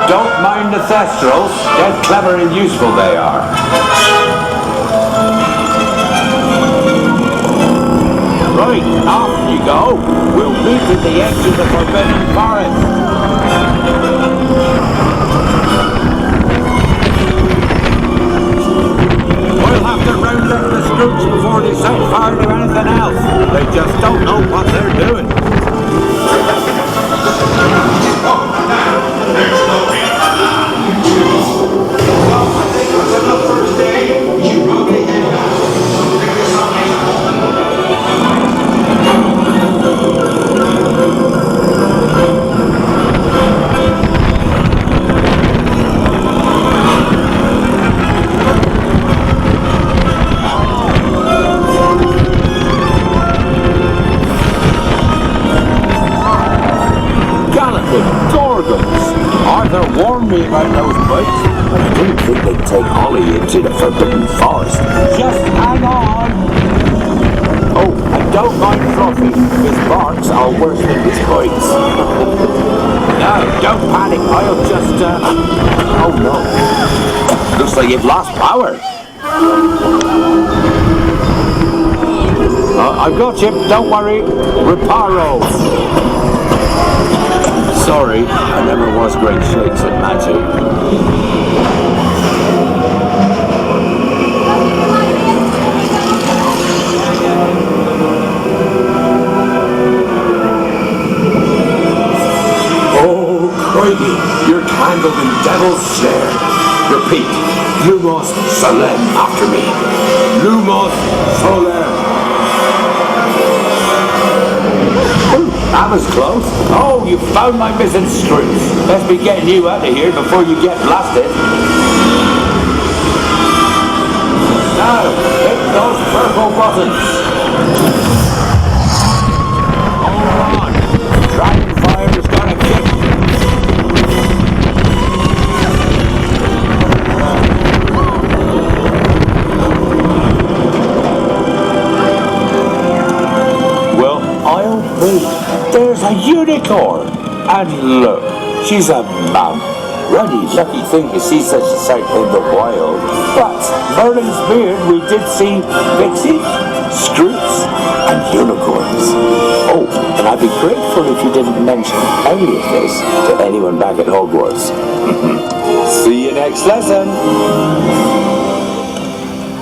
don't mind the thestrals. Dead clever and useful they are. Right, off you go. We'll meet at the edge of the Forbidden Forest. We'll have to round up the Scrooge before they set fire to anything else. They just don't know what they're doing. Arthur warned me about those bikes, but I didn't think they'd take Ollie into the Forbidden Forest. Just hang on! Oh, and don't mind Fluffy. His barks are worse than his bites. No, don't panic. I'll just, oh no. Looks like you've lost power. I've got you. Don't worry. Reparo. Sorry, I never was great shakes at magic. Oh, crikey, you're tangled in devil's snare. Repeat, Lumos Solem after me. Lumos Solem. That was close. Oh, you found my missing screws. Let's be getting you out of here before you get blasted. Now, hit those purple buttons. Hold on. Dragon fire's gonna kick. Well, I'll be. There's a unicorn! And look, she's a mum. Really lucky thing to see such a sight in the wild. But Merlin's beard, we did see pixies, scroots, and unicorns. Oh, and I'd be grateful if you didn't mention any of this to anyone back at Hogwarts. See you next lesson!